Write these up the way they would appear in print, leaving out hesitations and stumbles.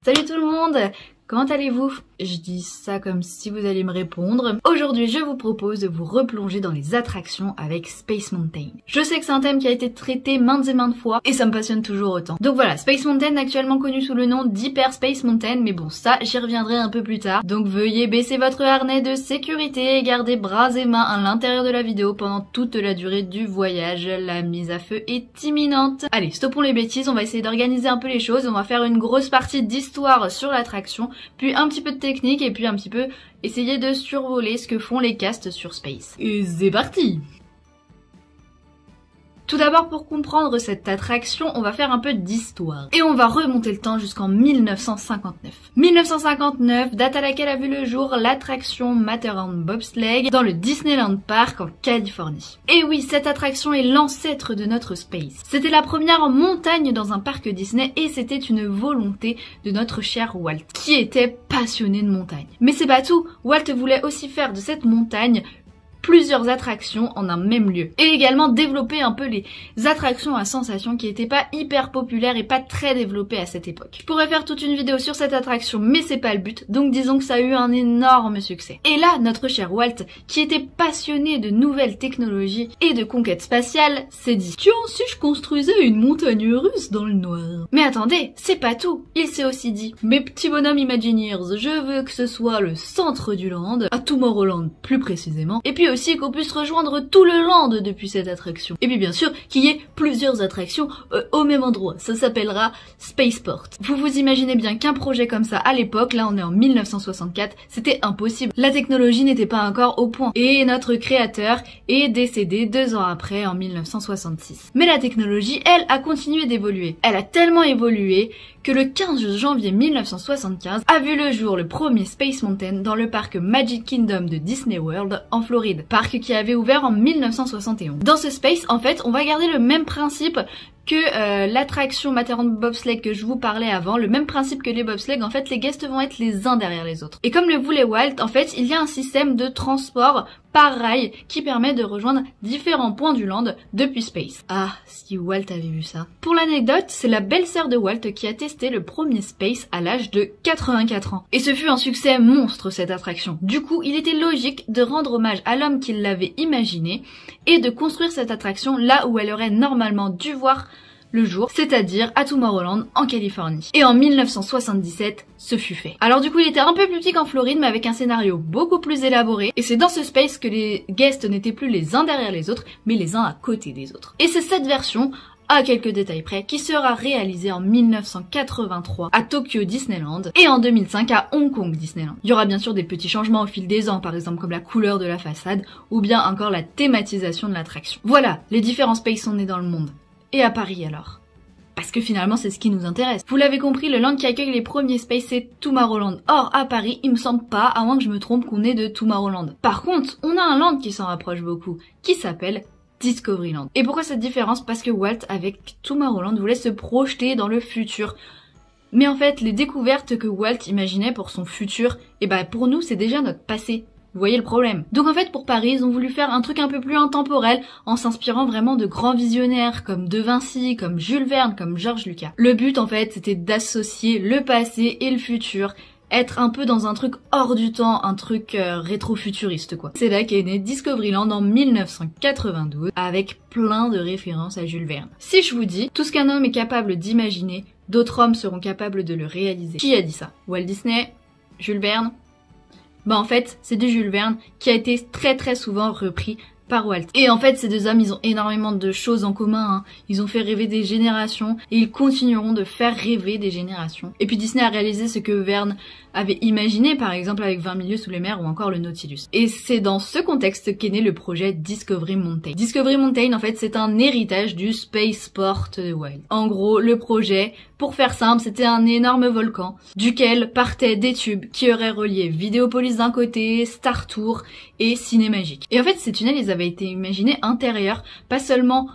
Salut tout le monde! Comment allez-vous? Je dis ça comme si vous alliez me répondre. Aujourd'hui, je vous propose de vous replonger dans les attractions avec Space Mountain. Je sais que c'est un thème qui a été traité maintes et maintes fois et ça me passionne toujours autant. Donc voilà, Space Mountain actuellement connu sous le nom d'Hyper Space Mountain, mais bon ça, j'y reviendrai un peu plus tard. Donc veuillez baisser votre harnais de sécurité et garder bras et mains à l'intérieur de la vidéo pendant toute la durée du voyage. La mise à feu est imminente. Allez, stoppons les bêtises, on va essayer d'organiser un peu les choses. On va faire une grosse partie d'histoire sur l'attraction, puis un petit peu de technique et puis un petit peu essayer de survoler ce que font les casts sur Space. Et c'est parti! Tout d'abord, pour comprendre cette attraction, on va faire un peu d'histoire. Et on va remonter le temps jusqu'en 1959. 1959, date à laquelle a vu le jour l'attraction Matterhorn Bobsleigh dans le Disneyland Park en Californie. Et oui, cette attraction est l'ancêtre de notre Space. C'était la première montagne dans un parc Disney et c'était une volonté de notre cher Walt, qui était passionné de montagne. Mais c'est pas tout, Walt voulait aussi faire de cette montagne plusieurs attractions en un même lieu. Et également développer un peu les attractions à sensations qui étaient pas hyper populaires et pas très développées à cette époque. Je pourrais faire toute une vidéo sur cette attraction, mais c'est pas le but, donc disons que ça a eu un énorme succès. Et là, notre cher Walt, qui était passionné de nouvelles technologies et de conquête spatiale, s'est dit « Tiens, si je construisais une montagne russe dans le noir ?» Mais attendez, c'est pas tout. Il s'est aussi dit « Mes petits bonhommes Imagineers, je veux que ce soit le centre du land, à Tomorrowland plus précisément, et puis aussi qu'on puisse rejoindre tout le land depuis cette attraction. Et puis bien sûr qu'il y ait plusieurs attractions au même endroit. Ça s'appellera Spaceport. Vous vous imaginez bien qu'un projet comme ça à l'époque, là on est en 1964, c'était impossible. La technologie n'était pas encore au point. Et notre créateur est décédé 2 ans après, en 1966. Mais la technologie, elle, a continué d'évoluer. Elle a tellement évolué que le 15 janvier 1975 a vu le jour le premier Space Mountain dans le parc Magic Kingdom de Disney World en Floride. Parc qui avait ouvert en 1971. Dans ce space, en fait, on va garder le même principe que l'attraction Matterhorn Bobsleigh que je vous parlais avant, le même principe que les bobsleighs, en fait les guests vont être les uns derrière les autres. Et comme le voulait Walt, en fait il y a un système de transport par rail qui permet de rejoindre différents points du land depuis Space. Ah, si Walt avait vu ça. Pour l'anecdote, c'est la belle-sœur de Walt qui a testé le premier Space à l'âge de 84 ans. Et ce fut un succès monstre cette attraction. Du coup, il était logique de rendre hommage à l'homme qui l'avait imaginé et de construire cette attraction là où elle aurait normalement dû voir le jour, c'est-à-dire à Tomorrowland en Californie. Et en 1977, ce fut fait. Alors du coup, il était un peu plus petit qu'en Floride, mais avec un scénario beaucoup plus élaboré. Et c'est dans ce space que les guests n'étaient plus les uns derrière les autres, mais les uns à côté des autres. Et c'est cette version, à quelques détails près, qui sera réalisée en 1983 à Tokyo Disneyland et en 2005 à Hong Kong Disneyland. Il y aura bien sûr des petits changements au fil des ans, par exemple comme la couleur de la façade ou bien encore la thématisation de l'attraction. Voilà, les différents spaces sont nés dans le monde. Et à Paris alors? Parce que finalement c'est ce qui nous intéresse. Vous l'avez compris, le land qui accueille les premiers space c'est Tomorrowland. Or à Paris, il me semble pas, à moins que je me trompe, qu'on est de Tomorrowland. Par contre, on a un land qui s'en rapproche beaucoup, qui s'appelle Discoveryland. Et pourquoi cette différence? Parce que Walt, avec Tomorrowland, voulait se projeter dans le futur. Mais en fait, les découvertes que Walt imaginait pour son futur, et bah pour nous c'est déjà notre passé. Vous voyez le problème. Donc en fait pour Paris ils ont voulu faire un truc un peu plus intemporel en s'inspirant vraiment de grands visionnaires comme De Vinci, comme Jules Verne, comme George Lucas. Le but en fait c'était d'associer le passé et le futur, être un peu dans un truc hors du temps, un truc rétro-futuriste quoi. C'est là qu'est né Discoveryland en 1992 avec plein de références à Jules Verne. Si je vous dis tout ce qu'un homme est capable d'imaginer, d'autres hommes seront capables de le réaliser. Qui a dit ça? Walt Disney? Jules Verne? Bah en fait, c'est du Jules Verne qui a été très souvent repris par Walt. Et en fait, ces deux hommes, ils ont énormément de choses en commun, hein. Ils ont fait rêver des générations et ils continueront de faire rêver des générations. Et puis Disney a réalisé ce que Verne avait imaginé, par exemple avec 20 milieux sous les mers ou encore le Nautilus. Et c'est dans ce contexte qu'est né le projet Discovery Mountain. Discovery Mountain, en fait, c'est un héritage du Spaceport de Walt. En gros, le projet, pour faire simple, c'était un énorme volcan duquel partaient des tubes qui auraient relié Vidéopolis d'un côté, Star Tour et Cinémagique. Et en fait, ces tunnels, ils avaient été imaginés intérieurs, pas seulement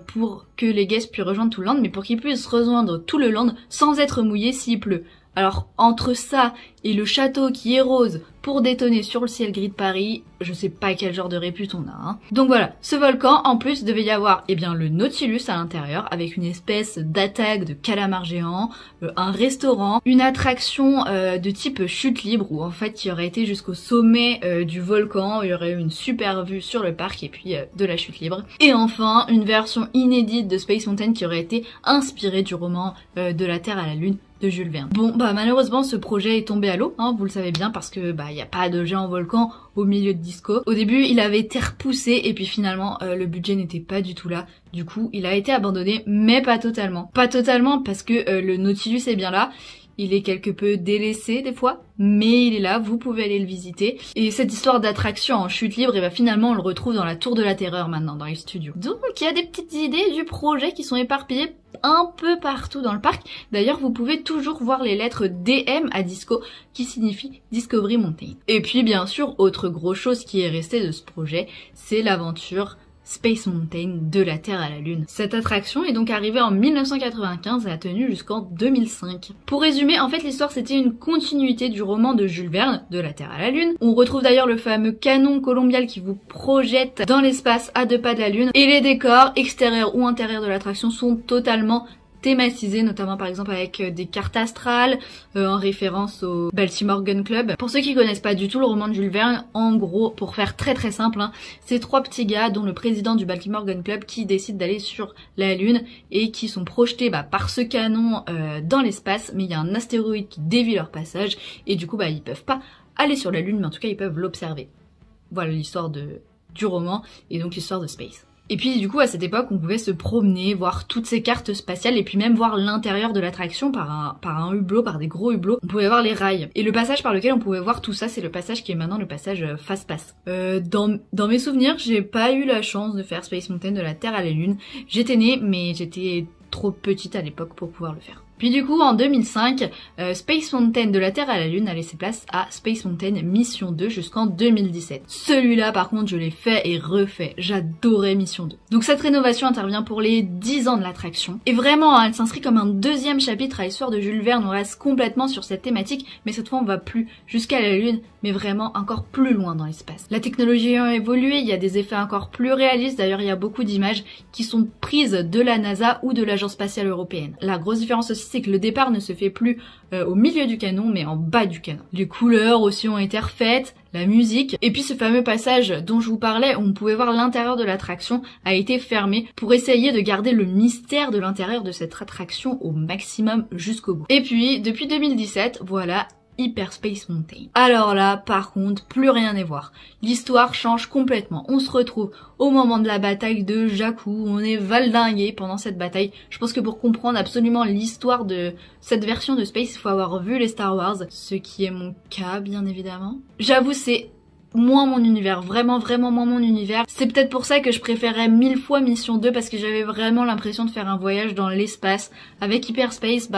pour que les guests puissent rejoindre tout le land, mais pour qu'ils puissent rejoindre tout le land sans être mouillés s'il pleut. Alors entre ça et le château qui est rose, pour détonner sur le ciel gris de Paris. Je sais pas quel genre de répute on a, hein. Donc voilà, ce volcan, en plus, devait y avoir le Nautilus à l'intérieur, avec une espèce d'attaque de calamar géant, un restaurant, une attraction de type chute libre, où en fait il y aurait été jusqu'au sommet du volcan, il y aurait eu une super vue sur le parc et puis de la chute libre. Et enfin, une version inédite de Space Mountain qui aurait été inspirée du roman De la Terre à la Lune de Jules Verne. Bon, malheureusement ce projet est tombé à l'eau, hein, vous le savez bien, parce que il y a pas de géant volcan au milieu de Disco. Au début il avait été repoussé et puis finalement le budget n'était pas du tout là. Du coup il a été abandonné, mais pas totalement. Pas totalement parce que le Nautilus est bien là. Il est quelque peu délaissé des fois, mais il est là, vous pouvez aller le visiter. Et cette histoire d'attraction en chute libre, et finalement on le retrouve dans la Tour de la Terreur maintenant, dans les studios. Donc il y a des petites idées du projet qui sont éparpillées un peu partout dans le parc. D'ailleurs vous pouvez toujours voir les lettres DM à Disco, qui signifie Discovery Mountain. Et puis bien sûr, autre grosse chose qui est restée de ce projet, c'est l'aventure Space Mountain de la Terre à la Lune. Cette attraction est donc arrivée en 1995 et a tenu jusqu'en 2005. Pour résumer, en fait l'histoire c'était une continuité du roman de Jules Verne, De la Terre à la Lune. On retrouve d'ailleurs le fameux canon colombial qui vous projette dans l'espace à 2 pas de la Lune, et les décors extérieurs ou intérieurs de l'attraction sont totalement thématisé, notamment par exemple avec des cartes astrales en référence au Baltimore Gun Club. Pour ceux qui connaissent pas du tout le roman de Jules Verne, en gros, pour faire très simple, hein, c'est 3 petits gars dont le président du Baltimore Gun Club qui décident d'aller sur la Lune et qui sont projetés par ce canon dans l'espace, mais il y a un astéroïde qui dévie leur passage et du coup ils peuvent pas aller sur la Lune, mais en tout cas ils peuvent l'observer. Voilà l'histoire du roman et donc l'histoire de Space. Et puis du coup à cette époque on pouvait se promener, voir toutes ces cartes spatiales et puis même voir l'intérieur de l'attraction par un hublot, par des gros hublots. On pouvait voir les rails. Et le passage par lequel on pouvait voir tout ça, c'est le passage qui est maintenant le passage Fast Pass. Dans mes souvenirs, j'ai pas eu la chance de faire Space Mountain de la Terre à la Lune. J'étais née mais j'étais trop petite à l'époque pour pouvoir le faire. Puis du coup en 2005, Space Mountain de la Terre à la Lune a laissé place à Space Mountain Mission 2 jusqu'en 2017. Celui-là par contre je l'ai fait et refait, j'adorais Mission 2. Donc cette rénovation intervient pour les 10 ans de l'attraction. Et vraiment hein, elle s'inscrit comme un deuxième chapitre à l'histoire de Jules Verne, on reste complètement sur cette thématique, mais cette fois on va plus jusqu'à la Lune, mais vraiment encore plus loin dans l'espace. La technologie a évolué, il y a des effets encore plus réalistes, d'ailleurs il y a beaucoup d'images qui sont prises de la NASA ou de l'Agence spatiale européenne. La grosse différence aussi c'est que le départ ne se fait plus au milieu du canon mais en bas du canon. Les couleurs aussi ont été refaites, la musique, et puis ce fameux passage dont je vous parlais où on pouvait voir l'intérieur de l'attraction a été fermé pour essayer de garder le mystère de l'intérieur de cette attraction au maximum jusqu'au bout. Et puis depuis 2017, voilà Hyperspace Mountain. Alors là, par contre, plus rien n'est voir. L'histoire change complètement. On se retrouve au moment de la bataille de Jakku, on est valdingué pendant cette bataille. Je pense que pour comprendre absolument l'histoire de cette version de Space, il faut avoir vu les Star Wars, ce qui est mon cas, bien évidemment. J'avoue, c'est moins mon univers, vraiment moins mon univers. C'est peut-être pour ça que je préférais 1000 fois Mission 2 parce que j'avais vraiment l'impression de faire un voyage dans l'espace. Avec Hyperspace,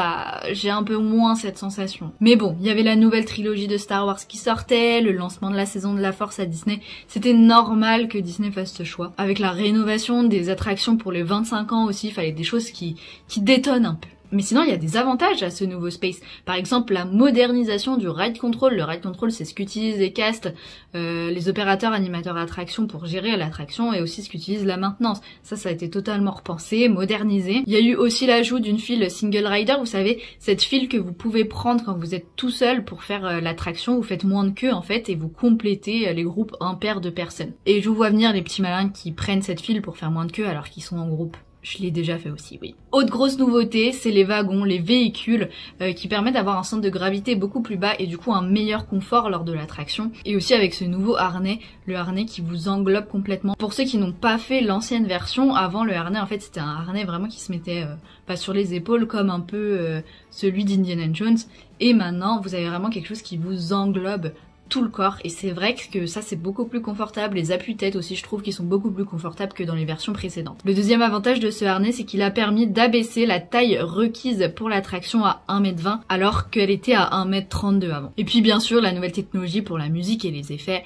j'ai un peu moins cette sensation. Mais bon, il y avait la nouvelle trilogie de Star Wars qui sortait, le lancement de la saison de la Force à Disney. C'était normal que Disney fasse ce choix. Avec la rénovation des attractions pour les 25 ans aussi, il fallait des choses qui détonnent un peu. Mais sinon, il y a des avantages à ce nouveau Space. Par exemple, la modernisation du Ride Control. Le Ride Control, c'est ce qu'utilisent les castes, les opérateurs animateurs attractions pour gérer l'attraction et aussi ce qu'utilise la maintenance. Ça a été totalement repensé, modernisé. Il y a eu aussi l'ajout d'une file Single Rider. Vous savez, cette file que vous pouvez prendre quand vous êtes tout seul pour faire l'attraction. Vous faites moins de queue, en fait, et vous complétez les groupes impairs de personnes. Et je vous vois venir les petits malins qui prennent cette file pour faire moins de queue alors qu'ils sont en groupe. Je l'ai déjà fait aussi, oui. Autre grosse nouveauté, c'est les wagons, les véhicules qui permettent d'avoir un centre de gravité beaucoup plus bas et du coup un meilleur confort lors de l'attraction. Et aussi avec ce nouveau harnais, le harnais qui vous englobe complètement. Pour ceux qui n'ont pas fait l'ancienne version, avant le harnais en fait c'était un harnais vraiment qui se mettait pas sur les épaules comme un peu celui d'Indiana Jones. Et maintenant vous avez vraiment quelque chose qui vous englobe tout le corps et c'est vrai que ça c'est beaucoup plus confortable. Les appuis-tête aussi je trouve qu'ils sont beaucoup plus confortables que dans les versions précédentes. Le deuxième avantage de ce harnais c'est qu'il a permis d'abaisser la taille requise pour l'attraction à 1,20 m alors qu'elle était à 1,32 m avant. Et puis bien sûr la nouvelle technologie pour la musique et les effets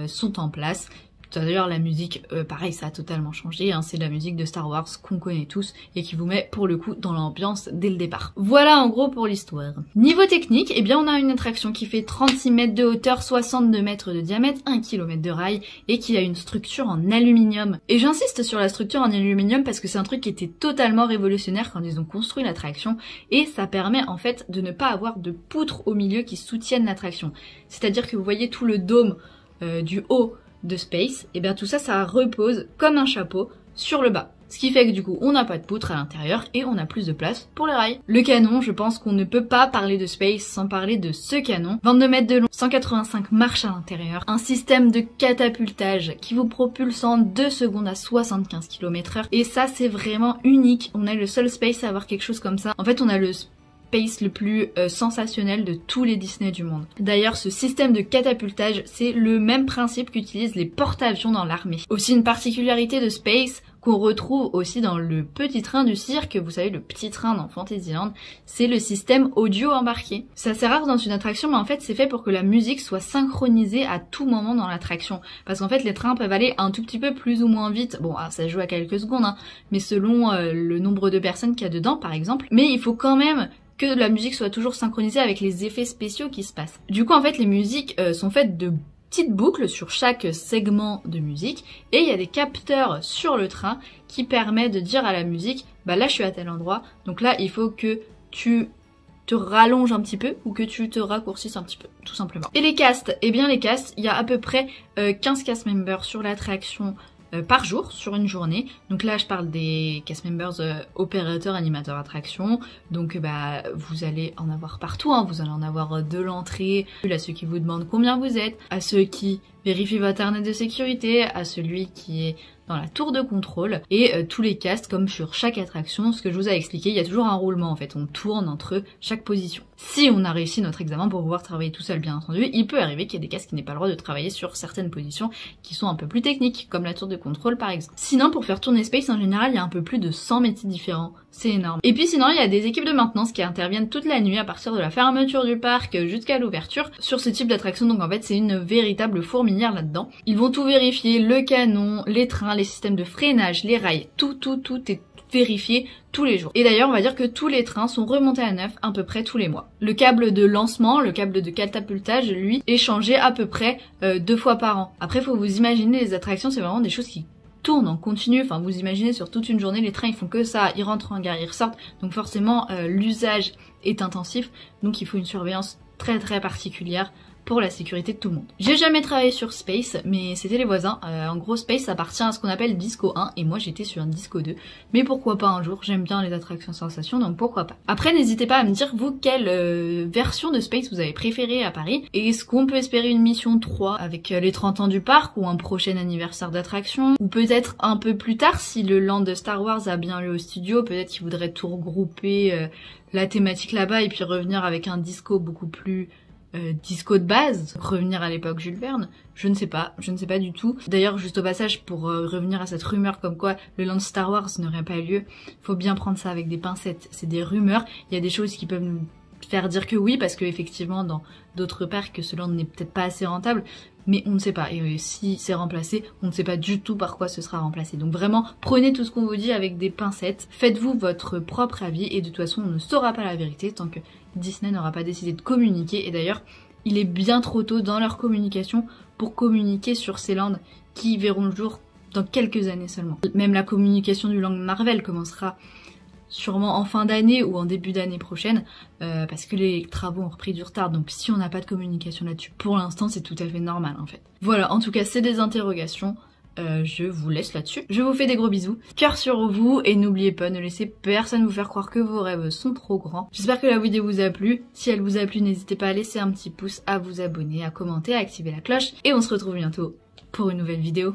sont en place D'ailleurs la musique, pareil, ça a totalement changé, hein. C'est la musique de Star Wars qu'on connaît tous et qui vous met pour le coup dans l'ambiance dès le départ. Voilà en gros pour l'histoire. Niveau technique, eh bien on a une attraction qui fait 36 mètres de hauteur, 62 mètres de diamètre, 1 km de rail et qui a une structure en aluminium. Et j'insiste sur la structure en aluminium parce que c'est un truc qui était totalement révolutionnaire quand ils ont construit l'attraction et ça permet en fait de ne pas avoir de poutres au milieu qui soutiennent l'attraction. C'est-à-dire que vous voyez tout le dôme du haut de Space, et bien tout ça, ça repose comme un chapeau sur le bas. Ce qui fait que du coup, on n'a pas de poutre à l'intérieur et on a plus de place pour les rails. Le canon, je pense qu'on ne peut pas parler de Space sans parler de ce canon. 22 mètres de long, 185 marches à l'intérieur, un système de catapultage qui vous propulse en 2 secondes à 75 km/h. Et ça, c'est vraiment unique. On est le seul Space à avoir quelque chose comme ça. En fait, on a le Space le plus sensationnel de tous les Disney du monde. D'ailleurs, ce système de catapultage, c'est le même principe qu'utilisent les porte-avions dans l'armée. Aussi une particularité de Space qu'on retrouve aussi dans le petit train du cirque, vous savez, le petit train dans Fantasyland, c'est le système audio embarqué. C'est assez rare dans une attraction, mais en fait c'est fait pour que la musique soit synchronisée à tout moment dans l'attraction. Parce qu'en fait les trains peuvent aller un tout petit peu plus ou moins vite, bon ça joue à quelques secondes, hein, mais selon le nombre de personnes qu'il y a dedans par exemple, mais il faut quand même que la musique soit toujours synchronisée avec les effets spéciaux qui se passent. Du coup en fait les musiques sont faites de petites boucles sur chaque segment de musique et il y a des capteurs sur le train qui permettent de dire à la musique bah là je suis à tel endroit, donc là il faut que tu te rallonges un petit peu ou que tu te raccourcisses un petit peu, tout simplement. Et les casts, eh bien les casts, il y a à peu près 15 cast members sur l'attraction par jour, sur une journée. Donc là je parle des cast members opérateurs, animateurs, attractions. Donc bah vous allez en avoir partout, hein. Vous allez en avoir de l'entrée, à ceux qui vous demandent combien vous êtes, à ceux qui vérifient votre internet de sécurité, à celui qui est dans la tour de contrôle et tous les castes comme sur chaque attraction. Ce que je vous ai expliqué, il y a toujours un roulement en fait, on tourne entre chaque position. Si on a réussi notre examen pour pouvoir travailler tout seul bien entendu, il peut arriver qu'il y ait des castes qui n'aient pas le droit de travailler sur certaines positions qui sont un peu plus techniques, comme la tour de contrôle par exemple. Sinon pour faire tourner Space en général, il y a un peu plus de 100 métiers différents, c'est énorme. Et puis sinon il y a des équipes de maintenance qui interviennent toute la nuit à partir de la fermeture du parc jusqu'à l'ouverture sur ce type d'attraction, donc en fait c'est une véritable fourmilière là-dedans. Ils vont tout vérifier, le canon, les trains, les systèmes de freinage, les rails, tout est vérifié tous les jours. Et d'ailleurs on va dire que tous les trains sont remontés à neuf à peu près tous les mois. Le câble de lancement, le câble de catapultage, lui, est changé à peu près 2 fois par an. Après faut vous imaginer, les attractions c'est vraiment des choses qui tournent en continu, enfin vous imaginez sur toute une journée les trains ils font que ça, ils rentrent en gare, ils ressortent, donc forcément l'usage est intensif, donc il faut une surveillance très particulière pour la sécurité de tout le monde. J'ai jamais travaillé sur Space, mais c'était les voisins. En gros, Space appartient à ce qu'on appelle Disco 1, et moi j'étais sur un Disco 2. Mais pourquoi pas un jour, j'aime bien les attractions sensations, donc pourquoi pas. Après, n'hésitez pas à me dire, vous, quelle version de Space vous avez préférée à Paris, et est-ce qu'on peut espérer une mission 3 avec les 30 ans du parc, ou un prochain anniversaire d'attraction, ou peut-être un peu plus tard, si le land de Star Wars a bien lieu au studio, peut-être qu'ils voudraient tout regrouper la thématique là-bas, et puis revenir avec un disco beaucoup plus disco de base, revenir à l'époque Jules Verne, je ne sais pas du tout. D'ailleurs, juste au passage, pour revenir à cette rumeur comme quoi le land Star Wars n'aurait pas lieu, faut bien prendre ça avec des pincettes, c'est des rumeurs, il y a des choses qui peuvent nous faire dire que oui, parce que effectivement dans d'autres parcs ce land n'est peut-être pas assez rentable, mais on ne sait pas, et si c'est remplacé, on ne sait pas du tout par quoi ce sera remplacé. Donc vraiment, prenez tout ce qu'on vous dit avec des pincettes, faites-vous votre propre avis, et de toute façon on ne saura pas la vérité tant que Disney n'aura pas décidé de communiquer, et d'ailleurs il est bien trop tôt dans leur communication pour communiquer sur ces lands qui verront le jour dans quelques années seulement. Même la communication du land Marvel commencera sûrement en fin d'année ou en début d'année prochaine, parce que les travaux ont repris du retard, donc si on n'a pas de communication là-dessus, pour l'instant c'est tout à fait normal en fait. Voilà, en tout cas c'est des interrogations, je vous laisse là-dessus. Je vous fais des gros bisous, cœur sur vous, et n'oubliez pas, ne laissez personne vous faire croire que vos rêves sont trop grands. J'espère que la vidéo vous a plu, si elle vous a plu n'hésitez pas à laisser un petit pouce, à vous abonner, à commenter, à activer la cloche, et on se retrouve bientôt pour une nouvelle vidéo.